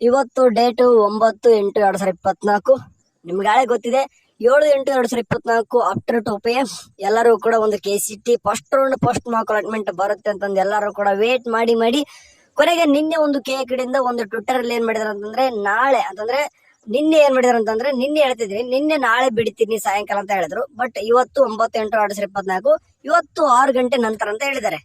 ಇವತ್ತು ಡೇಟು 9/8/2024. ನಿಮ್ಗಾಳೆ ಗೊತ್ತಿದೆ 7/8/2024 after 2 PM ಎಲ್ಲರೂ ಕೂಡ ಒಂದು KCT first round first mark allotment ಬರುತ್ತೆ ಅಂತಂದು ಎಲ್ಲರೂ ಕೂಡ ವೇಟ್ ಮಾಡಿ ಕೊನೆಗೆ ನಿನ್ನೆ ಒಂದು ಕಡೆಯಿಂದ ಒಂದು ಟ್ವಿಟರ್ ಅಲ್ಲಿ ಏನ್ ಮಾಡಿದಾರೆ ಅಂತಂದ್ರೆ ನಾಳೆ ಅಂತಂದ್ರೆ ನಿನ್ನೆ ಏನ್ ಮಾಡಿದಾರೆ ಅಂತಂದ್ರೆ ನಿನ್ನೆ ಹೇಳ್ತಿದ್ರಿ ನಿನ್ನೆ ನಾಳೆ ಬಿಡ್ತೀನಿ ಸಾಯಂಕಾಲ ಅಂತ ಹೇಳಿದ್ರು. ಬಟ್ ಇವತ್ತು 9/8/2024 ಇವತ್ತು 6 ಗಂಟೆ ನಂತರ ಅಂತ ಹೇಳಿದ್ದಾರೆ.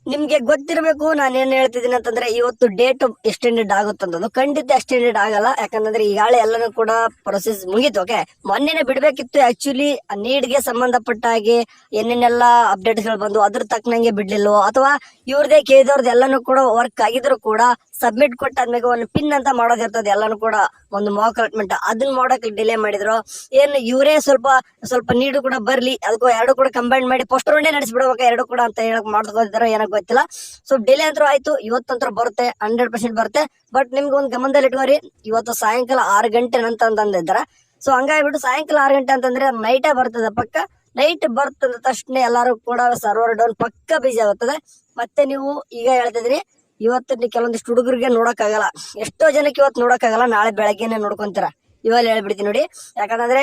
ನಿಮ್ಗೆ ಗೊತ್ತಿರಬೇಕು ನಾನು ಏನ್ ಹೇಳ್ತಿದ್ದೀನಿ ಅಂತಂದ್ರೆ ಇವತ್ತು ಡೇಟ್ ಎಕ್ಸ್ಟೆಂಡೆಡ್ ಆಗುತ್ತಂತಂದು. ಖಂಡಿತ ಎಕ್ಸ್ಟೆಂಡೆಡ್ ಆಗಲ್ಲ, ಯಾಕಂದ್ರೆ ಈಗಾಳೆ ಎಲ್ಲಾನು ಕೂಡ ಪ್ರೊಸೆಸ್ ಮುಗೀತು. ಓಕೆ, ಮೊನ್ನೆನೆ ಬಿಡ್ಬೇಕಿತ್ತು. ಆಕ್ಚುಲಿ ನೀಡ್ಗೆ ಸಂಬಂಧಪಟ್ಟ ಹಾಗೆ ಏನೇನೆಲ್ಲ ಅಪ್ಡೇಟ್ ಗಳು ಬಂದು ಅದ್ರ ತಕ್ಕನಂಗೆ ಬಿಡ್ಲಿಲ್ವೋ ಅಥವಾ ಇವ್ರದೇ ಕೇಳಿದವ್ರದ್ದು ಎಲ್ಲಾನು ಕೂಡ ವರ್ಕ್ ಆಗಿದ್ರು ಕೂಡ ಸಬ್ಮಿಟ್ ಕೊಟ್ಟಾದ್ಮೇಲೆ ಒಂದು ಪಿನ್ ಅಂತ ಮಾಡೋದಿರ್ತದೆ ಎಲ್ಲಾನು ಕೂಡ ಒಂದು ಮಾಕ್ ಅಲಾಟ್ಮೆಂಟ್ ಅದನ್ನ ಮಾಡೋಕೆ ಡಿಲೇ ಮಾಡಿದ್ರು. ಏನ್ ಇವರೇ ಸ್ವಲ್ಪ ನೀಡು ಕೂಡ ಬರ್ಲಿ ಅದಕ್ಕೂ ಎರಡು ಕೂಡ ಕಂಬೈನ್ ಮಾಡಿ ಫಸ್ಟ್ ರೌಂಡೇ ನಡೆಸ್ಬಿಡ್ಬೇಕು ಎರಡು ಕೂಡ ಅಂತ ಹೇಳಕ್ ಮಾಡ್ಕೋದಿದಾರೋ ಏನೋ ಗೊತ್ತಿಲ್ಲ. ಸೊ ಡಿಲೇ ಅಂತೂ ಆಯ್ತು, ಇವತ್ತಂತ್ರ ಬರುತ್ತೆ 100% ಬರುತ್ತೆ. ಬಟ್ ನಿಮ್ಗೆ ಒಂದು ಗಮನದಲ್ಲಿ ಇಟ್ಕೋರಿ, ಇವತ್ತು ಸಾಯಂಕಾಲ 6 ಗಂಟೆ ನಂತರ ಅಂತಂದಿದ್ದಾರ. ಸೊ ಹಂಗಾಗ್ಬಿಟ್ಟು ಸಾಯಂಕಾಲ 6 ಗಂಟೆ ಅಂತಂದ್ರೆ ನೈಟೇ ಬರ್ತದೆ. ಪಕ್ಕ ನೈಟ್ ಬರ್ತದ ತಕ್ಷಣ ಎಲ್ಲಾರು ಕೂಡ ಸರ್ವರ್ ಡೌನ್ ಪಕ್ಕ ಬಿಸಿ ಆಗುತ್ತದೆ. ಮತ್ತೆ ನೀವು ಈಗ ಹೇಳ್ತಿದ್ರಿ ಇವತ್ತು ಕೆಲವೊಂದಿಷ್ಟು ಹುಡುಗರಿಗೆ ನೋಡಕ್ ಆಗಲ್ಲ, ಎಷ್ಟೋ ಜನಕ್ಕೆ ಇವತ್ತು ನೋಡಕ್ ಆಗಲ್ಲ, ನಾಳೆ ಬೆಳಗ್ಗೆನೆ ನೋಡ್ಕೊಂತೀರ. ಇವಾಗ ಹೇಳ್ಬಿಡ್ತೀನಿ ನೋಡಿ, ಯಾಕಂದ್ರೆ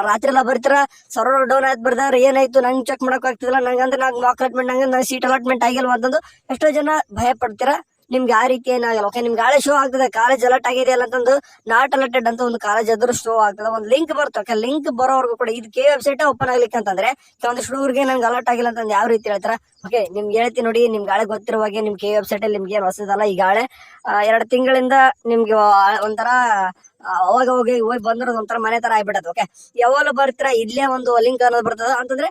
ರಾತ್ರಿ ಎಲ್ಲ ಬರ್ತೀರ ಸರ್ವರ್ ಡೌನ್ ಆಯ್ತು ಬರ್ದಾರ ಏನಾಯ್ತು ನಂಗೆ ಚೆಕ್ ಮಾಡಕ್ ಆಗ್ತಿಲ್ಲ, ನಂಗಂದ್ರೆ ನಂಗೆ ಮಾಕ್ ಅಲಾಟ್ಮೆಂಟ್ ನಂಗೆ ಸೀಟ್ ಅಲಾಟ್ಮೆಂಟ್ ಆಗಿಲ್ವ ಅಂತಂದು ಎಷ್ಟೋ ಜನ ಭಯ ಪಡ್ತೀರಾ. ನಿಮ್ಗೆ ಆ ರೀತಿ ಏನಾಗಲ್ಲ. ಓಕೆ, ನಿಮ್ಗೆ ಗಾಳೆ ಶೋ ಆಗ್ತದೆ ಕಾಲೇಜ್ ಅಲರ್ಟ್ ಆಗಿದೆ ಅಲ್ಲ ಅಂತಂದು ನಾಟ್ ಅಲರ್ಟೆಡ್ ಅಂತ ಒಂದು ಕಾಲೇಜ್ ಅದ್ರ ಶೋ ಆಗ್ತದೆ, ಒಂದು ಲಿಂಕ್ ಬರುತ್ತೆ. ಓಕೆ, ಲಿಂಕ್ ಬರೋವರೆಗೂ ಕೂಡ ಇದು ವೆಬ್ಸೈಟ್ ಓಪನ್ ಆಗ್ಲಿಕ್ಕೆ ಅಂತಂದ್ರೆ ಕೆಲವೊಂದಿಷ್ಟು ಹುಡುಗರಿಗೆ ನಂಗೆ ಅಲರ್ಟ್ ಆಗಿಲ್ಲ ಅಂತಂದು ಯಾವ ರೀತಿ ಹೇಳ್ತಾರ. ಓಕೆ, ನಿಮ್ಗೆ ಹೇಳ್ತೀನಿ ನೋಡಿ, ನಿಮ್ ಗಾಳೆ ಗೊತ್ತಿರುವಾಗೆ ನಿಮ್ ವೆಬ್ಸೈಟ್ ಅಲ್ಲಿ ನಿಮ್ಗೆ ಏನ್ ಹೊಸದಲ್ಲ. ಈ ಗಾಳೆ 2 ತಿಂಗಳಿಂದ ನಿಮ್ಗೆ ಒಂಥರ ಅವಾಗ ಹೋಗಿ ಬಂದಿರೋದು ಒಂಥರ ಮನೆ ತರ ಆಗ್ಬಿಡತ್ತೆ. ಓಕೆ, ಯಾವಾಗ ಬರ್ತೀರ ಇಲ್ಲೇ ಒಂದು ಲಿಂಕ್ ಅನ್ನೋದು ಬರ್ತದ ಅಂತಂದ್ರೆ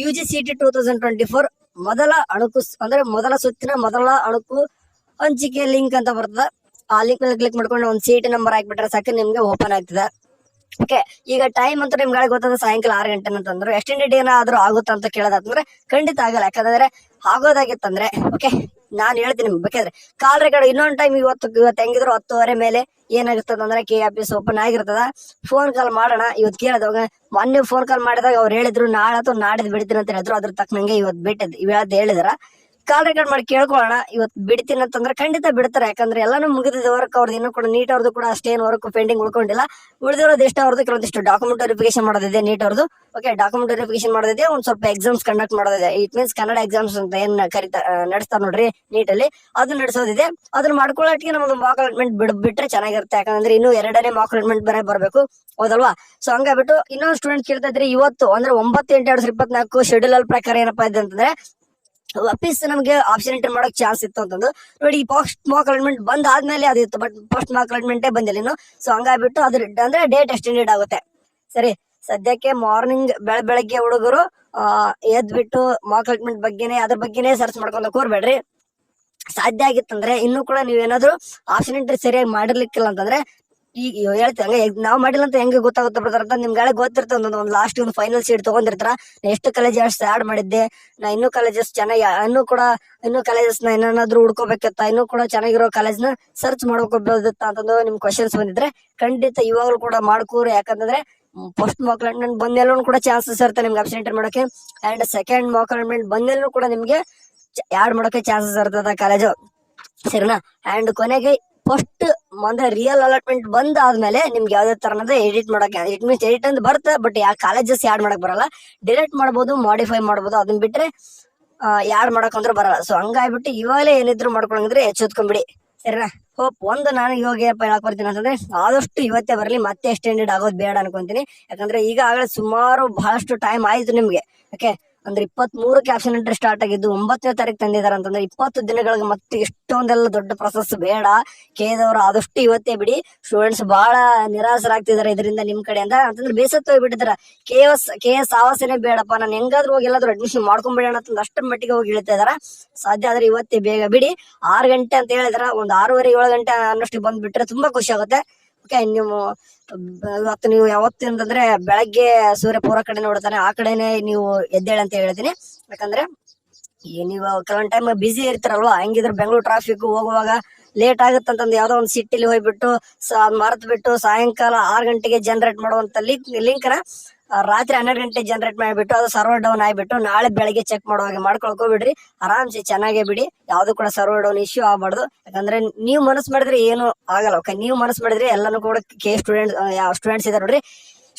UGCET 2024 ಮೊದಲ ಅಣುಕು ಅಂದ್ರೆ ಮೊದಲ ಸುತ್ತಿನ ಮೊದಲ ಅಣುಕು ಹಂಚಿಕೆ ಲಿಂಕ್ ಅಂತ ಬರ್ತದ. ಆ ಲಿಂಕ್ ಮೇಲೆ ಕ್ಲಿಕ್ ಮಾಡ್ಕೊಂಡು ಒಂದು ಸೀಟ್ ನಂಬರ್ ಹಾಕ್ಬಿಟ್ರೆ ಸಾಕು ನಿಮ್ಗೆ ಓಪನ್ ಆಗ್ತದೆ. ಓಕೆ, ಈಗ ಟೈಮ್ ಅಂತ ನಿಮ್ಗೆ ಗೊತ್ತದ ಸಾಯಂಕಾಲ 6 ಗಂಟೆ ಅಂತಂದ್ರು ಎಕ್ಸ್ಟೆಂಡೆಡ್ ಏನಾದ್ರೂ ಆಗುತ್ತಾ ಅಂತ ಕೇಳೋದಂದ್ರೆ ಖಂಡಿತ ಆಗಲ್ಲ. ಯಾಕಂದ್ರೆ ಆಗೋದಾಗಿತ್ತಂದ್ರೆ ಓಕೆ ನಾನ್ ಹೇಳ್ತೀನಿ ಬೇಕಾದ್ರೆ ಕಾಲ್ ರೆಕಾರ್ಡ್ ಇನ್ನೊಂದು ಟೈಮ್ ಇವತ್ತು ಹೆಂಗಿದ್ರು 10:30 ಮೇಲೆ ಏನಾಗಿರ್ತದ ಅಂದ್ರೆ KRPS ಓಪನ್ ಆಗಿರ್ತದ. ಫೋನ್ ಕಾಲ್ ಮಾಡೋಣ ಇವತ್ತು ಕೇಳಿದವಾಗ ಮೊನ್ನೆ ಫೋನ್ ಕಾಲ್ ಮಾಡಿದಾಗ ಅವ್ರು ಹೇಳಿದ್ರು ನಾಳೆ ಅಥವಾ ನಾಡಿದ್ ಬಿಡ್ತೀನಿ ಅಂತ ಹೇಳಿದ್ರು. ಅದ್ರ ತಕ್ಕನಂಗೆ ಇವತ್ತು ಬಿಟ್ಟಿದ್ ಇವತ್ತು ಹೇಳಿದ್ರ ಕಾಲ್ ರೆಕಾರ್ಡ್ ಮಾಡಿ ಕೇಳ್ಕೊಳ್ಳೋಣ. ಇವತ್ತು ಬಿಡ್ತೀನಿ ಅಂತಂದ್ರೆ ಖಂಡಿತ ಬಿಡ್ತಾರೆ, ಯಾಕಂದ್ರೆ ಎಲ್ಲಾನು ಮುಗಿದಿದೆ ವರ್ಕ್ ಅವ್ರದ್ದು. ಇನ್ನೂ ಕೂಡ ನೀಟ್ ಅವ್ರದ್ದು ಕೂಡ ಅಷ್ಟೇನು ವರ್ಕ್ ಪೆಂಡಿಂಗ್ ಉಳ್ಕೊಂಡಿಲ್ಲ. ಉಳಿದಿರೋದು ಎಷ್ಟು ಅವ್ರದ್ದು ಕೆಲವೊಂದಿಷ್ಟು ಡಾಕ್ಯುಮೆಂಟ್ ವೆರಿಫಿಕೇಶನ್ ಮಾಡೋದಿದೆ ನೀಟ್ ಅವ್ರದ್ದು. ಓಕೆ, ಡಾಕ್ಯುಮೆಂಟ್ ವೆರಿಫಿಕೇಶನ್ ಮಾಡೋದಿದೆ, ಒಂದ್ ಸ್ವಲ್ಪ ಎಕ್ಸಾಮ್ಸ್ ಕಂಡಕ್ಟ್ ಮಾಡೋದಿದೆ. ಇಟ್ ಮೀನ್ಸ್ ಕನ್ನಡ ಎಕ್ಸಾಮ್ಸ್ ಅಂತ ಏನ್ ನಡೆಸ್ತಾರ ನೋಡ್ರಿ ನೀಟ್ ಅಲ್ಲಿ, ಅದನ್ನ ನಡೆಸೋದಿದೆ. ಅದನ್ನ ಮಾಡ್ಕೊಳ್ಳೋಕೆ ನಮ್ದು ಮಾಕ್ ಅಲಾಟ್ಮೆಂಟ್ ಬಿಟ್ರೆ ಚೆನ್ನಾಗಿರುತ್ತೆ. ಯಾಕಂದ್ರೆ ಇನ್ನು 2ನೇ ಮಾಕ್ ಅಲಾಟ್ಮೆಂಟ್ ಬರಬೇಕು, ಹೌದಲ್ವಾ? ಸೊ ಹಂಗಾಗ್ಬಿಟ್ಟು ಇನ್ನೊಂದು ಸ್ಟೂಡೆಂಟ್ ಕೇಳ್ತಾ ಇದ್ರಿ ಇವತ್ತು ಅಂದ್ರೆ 9/8/2024 ಶೆಡ್ಯೂಲ್ ಅಲ್ಲಿ ಪ್ರಕಾರ ಏನಪ್ಪಾ ಇದೆ ಅಂತಂದ್ರೆ ವಾಪಸ್ ನಮ್ಗೆ ಆಪ್ಷನ್ ಎಂಟರ್ ಮಾಡಕ್ ಚಾನ್ಸ್ ಇತ್ತು ಅಂತಂದು ನೋಡಿ. ಫಸ್ಟ್ ಮಾಕ್ ಅಲಾಟ್ಮೆಂಟ್ ಬಂದ್ ಆದ್ಮೇಲೆ ಅದಿತ್ತು, ಬಟ್ ಫಸ್ಟ್ ಮಾಕ್ ಅಲಾಟ್ಮೆಂಟೇ ಬಂದಿಲ್ಲ ಇನ್ನು. ಸೊ ಹಂಗಾಗ್ಬಿಟ್ಟು ಅದ್ರ ಅಂದ್ರೆ ಡೇಟ್ ಎಕ್ಸ್ಟೆಂಡೆಡ್ ಆಗುತ್ತೆ. ಸರಿ, ಸದ್ಯಕ್ಕೆ ಮಾರ್ನಿಂಗ್ ಬೆಳಗ್ಗೆ ಹುಡುಗರು ಎದ್ಬಿಟ್ಟು ಮಾಕ್ ಅಲಾಟ್ಮೆಂಟ್ ಬಗ್ಗೆನೇ ಅದ್ರ ಬಗ್ಗೆನೇ ಸರ್ಚ್ ಮಾಡ್ಕೊಂಡ್ ಕೂರ್ಬೇಡ್ರಿ. ಸಾಧ್ಯ ಆಗಿತ್ತಂದ್ರೆ ಇನ್ನೂ ಕೂಡ ನೀವೇನಾದ್ರು ಆಪ್ಷನ್ ಎಂಟ್ರಿ ಸರಿಯಾಗಿ ಮಾಡಿರ್ಲಿಕ್ಕಿಲ್ಲ ಅಂತಂದ್ರೆ ಈಗ ಹೇಳ್ತೀವಿ ಹಂಗೆ ನಾವ್ ಮಾಡಿಲ್ಲ ಅಂತ ಹೆಂಗೆ ಗೊತ್ತಾಗುತ್ತೆ ಬರ್ತಾರ ಅಂತ ನಿಮ್ಗೆ ಗೊತ್ತಿರ್ತದೆ. ಒಂದು ಲಾಸ್ಟ್ ಒಂದು ಫೈನಲ್ ಸೀಟ್ ತಗೊಂಡಿರ್ತಾರ. ಎಷ್ಟು ಕಾಲೇಜಸ್ ಆಡ್ ಮಾಡಿದ್ದೆ ನಾ, ಇನ್ನೂ ಕಾಲೇಜಸ್ ಚೆನ್ನಾಗಿ ಇನ್ನೂ ಕಾಲೇಜಸ್ ನ ಏನಾದ್ರು ಹುಡ್ಕೋಬೇಕತ್ತ, ಇನ್ನೂ ಕೂಡ ಚೆನ್ನಾಗಿರೋ ಕಾಲೇಜ್ ನ ಸರ್ಚ್ ಮಾಡ್ಕೋಬಹುದಿತ್ತ ಅಂತಂದು ನಿಮ್ ಕ್ವಶನ್ಸ್ ಬಂದಿದ್ರೆ ಖಂಡಿತ ಇವಾಗಲೂ ಕೂಡ ಮಾಡ್ಕೋರಿ. ಯಾಕಂತಂದ್ರೆ ಫಸ್ಟ್ ಮಾಕ್ ಅಲಾಟ್ಮೆಂಟ್ ಬಂದ್ಮೇಲೂ ಕೂಡ ಚಾನ್ಸಸ್ ಇರುತ್ತೆ ನಿಮ್ಗೆ ಆಪ್ಷನ್ ಎಂಟರ್ ಮಾಡೋಕೆ, ಅಂಡ್ ಸೆಕೆಂಡ್ ಮಾಕ್ ಅಲಾಟ್ಮೆಂಟ್ ಬಂದ್ಮೇಲೂ ಕೂಡ ನಿಮ್ಗೆ ಆಡ್ ಮಾಡೋಕೆ ಚಾನ್ಸಸ್ ಇರ್ತದ ಕಾಲೇಜು, ಸರಿನಾ? ಅಂಡ್ ಕೊನೆಗೆ ಫಸ್ಟ್ ಅಂದ್ರೆ ರಿಯಲ್ ಅಲಾಟ್ಮೆಂಟ್ ಬಂದ್ ಆದ್ಮೇಲೆ ನಿಮ್ಗೆ ಯಾವ್ದೇ ತರನದ ಎಡಿಟ್ ಮಾಡಕ್ಕೆ ಇಟ್ ಮೀನ್ಸ್ ಎಡಿಟ್ ಅಂತ ಬರುತ್ತೆ, ಬಟ್ ಯಾವ ಕಾಲೇಜಸ್ ಆಡ್ ಮಾಡಕ್ ಬರಲ್ಲ. ಡಿಲೀಟ್ ಮಾಡ್ಬೋದು, ಮಾಡಿಫೈ ಮಾಡ್ಬೋದು, ಅದನ್ನ ಬಿಟ್ರೆ ಯಾಡ್ ಮಾಡಕ್ ಅಂದ್ರೆ ಬರಲ್ಲ. ಸೊ ಹಂಗಾಗ್ಬಿಟ್ಟು ಇವಾಗಲೇ ಏನಿದ್ರು ಮಾಡ್ಕೊಂಡ್ರೆ ಎಚ್ಚೆತ್ಕೊಂಡ್ಬಿಡಿ, ಸರಿನಾ? ಹೋಪ್ ಒಂದು ನಾನು ಇವಾಗ ಏನಪ್ಪ ಹೇಳಕ್ ಬರ್ತೀನಿ ಅಂತಂದ್ರೆ ಆದಷ್ಟು ಇವತ್ತೇ ಬರಲಿ, ಮತ್ತೆ ಎಕ್ಸ್ಟೆಂಡೆಡ್ ಆಗೋದು ಬೇಡ ಅನ್ಕೊಂತೀನಿ. ಯಾಕಂದ್ರೆ ಈಗ ಆಗಲೇ ಸುಮಾರು ಬಹಳಷ್ಟು ಟೈಮ್ ಆಯ್ತು ನಿಮ್ಗೆ. ಓಕೆ, ಅಂದ್ರೆ 23ಕ್ಕೆ ಆಪ್ಷನ್ ಎಂಟ್ರಿ ಸ್ಟಾರ್ಟ್ ಆಗಿದ್ದು 9ನೇ ತಾರೀಕು ತಂದಿದ್ದಾರೆ ಅಂತಂದ್ರೆ 20 ದಿನಗಳಿಗೆ ಮತ್ತೆ ಇಷ್ಟೊಂದೆಲ್ಲ ದೊಡ್ಡ ಪ್ರೊಸೆಸ್ ಬೇಡ. ಕೇದವ್ರು ಆದಷ್ಟು ಇವತ್ತೇ ಬಿಡಿ. ಸ್ಟೂಡೆಂಟ್ಸ್ ಬಹಳ ನಿರಾಸರಾಗ್ತಿದಾರೆ ಇದರಿಂದ ನಿಮ್ ಕಡೆಯಿಂದ ಅಂತಂದ್ರೆ ಬೇಸತ್ತು ಹೋಗ್ಬಿಟ್ಟಿದಾರ. KS ಆವಾಸನೆ ಬೇಡಪ್ಪ, ನಾನು ಹೆಂಗಾದ್ರೂ ಹೋಗಿ ಎಲ್ಲಾದ್ರೂ ಅಡ್ಮಿಷನ್ ಮಾಡ್ಕೊಂಡ್ಬಿಡೋಣ ಅಂತಂದು ಅಷ್ಟರ ಮಟ್ಟಿಗೆ ಹೋಗಿ ಹೇಳ್ತಾ ಇದಾರ. ಸಾಧ್ಯ ಆದ್ರೆ ಇವತ್ತೇ ಬೇಗ ಬಿಡಿ. 6 ಗಂಟೆ ಅಂತ ಹೇಳಿದಾರ, ಒಂದು 6:30 7 ಗಂಟೆ ಅನ್ನಷ್ಟು ಬಂದ್ಬಿಟ್ರೆ ತುಂಬಾ ಖುಷಿ ಆಗುತ್ತೆ. ಓಕೆ, ನೀವು ಯಾವತ್ತು ಅಂತಂದ್ರೆ ಬೆಳಗ್ಗೆ ಸೂರ್ಯ ಪೂರ್ವ ಕಡೆ ನೋಡ್ತಾನೆ ಆ ಕಡೆನೆ ನೀವು ಎದ್ದೇಳ ಅಂತ ಹೇಳ್ತೀನಿ. ಯಾಕಂದ್ರೆ ನೀವು ಕೆಲವೊಂದ್ ಟೈಮ್ ಬಿಸಿ ಇರ್ತಾರಲ್ವಾ, ಹಂಗಿದ್ರೆ ಬೆಂಗಳೂರು ಟ್ರಾಫಿಕ್ ಹೋಗುವಾಗ ಲೇಟ್ ಆಗುತ್ತಂತಂದು ಯಾವ್ದೋ ಒಂದು ಸಿಟಿಲಿ ಹೋಗ್ಬಿಟ್ಟು ಮರೆತು ಬಿಟ್ಟು ಸಾಯಂಕಾಲ 6 ಗಂಟೆಗೆ ಜನರೇಟ್ ಮಾಡುವಂತ ಲಿಂಕ್ ನ ರಾತ್ರಿ 12 ಗಂಟೆ ಜನರೇಟ್ ಮಾಡಿಬಿಟ್ಟು ಅದು ಸರ್ವರ್ ಡೌನ್ ಆಗಿಬಿಟ್ಟು ನಾಳೆ ಬೆಳಗ್ಗೆ ಚೆಕ್ ಮಾಡುವಾಗ ಮಾಡ್ಕೊಳ್ಕೋಬಿಡ್ರಿ. ಆರಾಮ್ಸೆ ಚೆನ್ನಾಗೇ ಬಿಡಿ, ಯಾವ್ದು ಕೂಡ ಸರ್ವರ್ ಡೌನ್ ಇಶ್ಯೂ ಆಗ್ಬಾರ್ದು. ಯಾಕಂದ್ರೆ ನೀವು ಮನಸ್ಸು ಮಾಡಿದ್ರೆ ಏನು ಆಗಲ್ಲ. ಓಕೆ, ನೀವು ಮನಸ್ಸು ಮಾಡಿದ್ರೆ ಎಲ್ಲಾನು ಕೂಡ ಸ್ಟೂಡೆಂಟ್ಸ್ ಇದಾರೆ ನೋಡ್ರಿ,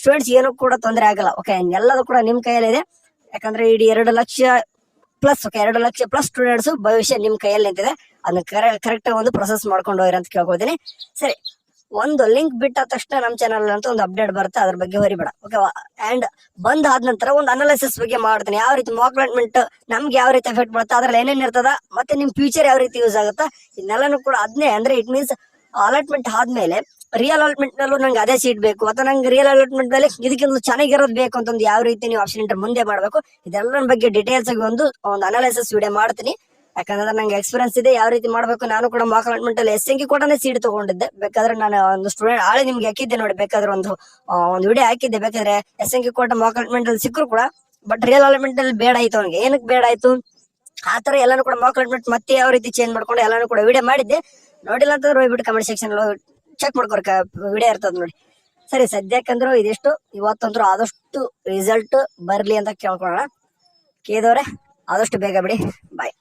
ಸ್ಟೂಡೆಂಟ್ಸ್ ಏನು ಕೂಡ ತೊಂದರೆ ಆಗಲ್ಲ. ಓಕೆ, ಎಲ್ಲದೂ ಕೂಡ ನಿಮ್ ಕೈಯಲ್ಲಿದೆ. ಯಾಕಂದ್ರೆ ಇಡೀ 2 lakh plus 2 lakh plus students ಭವಿಷ್ಯ ನಿಮ್ ಕೈಯಲ್ಲಿ ನಿಂತಿದೆ. ಅದನ್ನ ಕರೆಕ್ಟ್ ಒಂದು ಪ್ರೊಸೆಸ್ ಮಾಡ್ಕೊಂಡು ಹೋಗ್ರಿ ಅಂತ ಕೇಳ್ಕೊತೀನಿ. ಸರಿ, ಒಂದು ಲಿಂಕ್ ಬಿಟ್ಟ ತಕ್ಷಣ ನಮ್ ಚಾನಲ್ ಅಂತ ಒಂದು ಅಪ್ಡೇಟ್ ಬರುತ್ತೆ, ಅದ್ರ ಬಗ್ಗೆ ಹೊರಿಬೇಡ. ಓಕೆ, ಅಂಡ್ ಬಂದ್ ಆದ ನಂತರ ಒಂದು ಅನಾಲಿಸಿಸ್ ಬಗ್ಗೆ ಮಾಡ್ತೀನಿ. ಯಾವ ರೀತಿ ಮಾಕ್ ಅಲಾಟ್ಮೆಂಟ್ ನಮ್ಗೆ ಯಾವ ರೀತಿ ಎಫೆಕ್ಟ್ ಬರುತ್ತೆ, ಅದ್ರಲ್ಲಿ ಏನೇನ್ ಇರ್ತದ, ಮತ್ತೆ ನಿಮ್ ಫ್ಯೂಚರ್ ಯಾವ ರೀತಿ ಯೂಸ್ ಆಗುತ್ತಾ, ಇದನ್ನೆಲ್ಲಾನು ಕೂಡ ಅದನ್ನೇ. ಅಂದ್ರೆ ಇಟ್ ಮೀನ್ಸ್ ಅಲಾಟ್ಮೆಂಟ್ ಆದ್ಮೇಲೆ ರಿಯಲ್ ಅಲಾಟ್ಮೆಂಟ್ ನಲ್ಲೂ ನಂಗೆ ಅದೇ ಸೀಟ್ ಬೇಕು, ಅಥವಾ ನಂಗೆ ರಿಯಲ್ ಅಲಾಟ್ಮೆಂಟ್ ಮೇಲೆ ಇದಕ್ಕಿಂತ ಚೆನ್ನಾಗಿರೋದು ಬೇಕು ಅಂತಂದು ಯಾವ ರೀತಿ ನೀವು ಆಪ್ಷನ್ ಇಂಟರ್ ಮುಂದೆ ಮಾಡ್ಬೇಕು, ಇದೆಲ್ಲ ಬಗ್ಗೆ ಡೀಟೇಲ್ಸ್ ಆಗಿ ಒಂದು ಅನಾಲಿಸಿಸ್ ವಿಡಿಯೋ ಮಾಡ್ತೀನಿ. ಯಾಕಂದ್ರೆ ನಂಗೆ ಎಕ್ಸ್ಪೀರಿಯನ್ಸ್ ಇದೆ ಯಾವ ರೀತಿ ಮಾಡ್ಬೇಕು. ನಾನು ಕೂಡ ಮಾಕ್ ಅಲಾಟ್ಮೆಂಟ್ ಅಲ್ಲಿ SNQ ಕೂಡ ಸೀಟ್ ತಗೊಂಡಿದ್ದೆ. ಬೇಕಾದ್ರೆ ನಾನು ಒಂದು ಸ್ಟೂಡೆಂಟ್ ಆಳೆ ನಿಮ್ಗೆ ಹಾಕಿದ್ದೆ ನೋಡಿ, ಬೇಕಾದ್ರೆ ಒಂದು ವಿಡಿಯೋ ಹಾಕಿದ್ದೆ. ಬೇಕಾದ್ರೆ SNQ ಕೋಟ ಮಾಕ್ ಅಲಾಟ್ಮೆಂಟ್ ಅಲ್ಲಿ ಸಿಕ್ಕರು ಕೂಡ, ಬಟ್ ರಿಯಲ್ ಅಲಾಟ್ಮೆಂಟ್ ಅಲ್ಲಿ ಬೇಡ ಆಯ್ತು ಅವ್ನಿಗೆ. ಏನಕ್ಕೆ ಬೇಡ ಆಯ್ತು ಆತರ ಎಲ್ಲಾನು ಕೂಡ ಮಾಕ್ ಅಲಾಟ್ಮೆಂಟ್ ಮತ್ತೆ ಯಾವ ರೀತಿ ಚೇಂಜ್ ಮಾಡ್ಕೊಂಡು ಎಲ್ಲಾನು ಕೂಡ ವಿಡಿಯೋ ಮಾಡಿದ್ದೆ. ನೋಡಿಲ್ಲ ಅಂತಂದ್ರೆ ಹೋಗ್ಬಿಟ್ಟು ಕಮೆಂಟ್ ಸೆಕ್ಷನ್ ಚೆಕ್ ಮಾಡ್ಕೊರ್, ವಿಡಿಯೋ ಇರ್ತದ ನೋಡಿ. ಸರಿ, ಸದ್ಯಕ್ಕಂದ್ರು ಇದಿಷ್ಟು. ಇವತ್ತಂದ್ರು ಆದಷ್ಟು ರಿಸಲ್ಟ್ ಬರ್ಲಿ ಅಂತ ಕೇಳ್ಕೊಳ್ಳೋಣ. ಕೇದವ್ರೆ ಆದಷ್ಟು ಬೇಗ ಬಿಡಿ. ಬಾಯ್.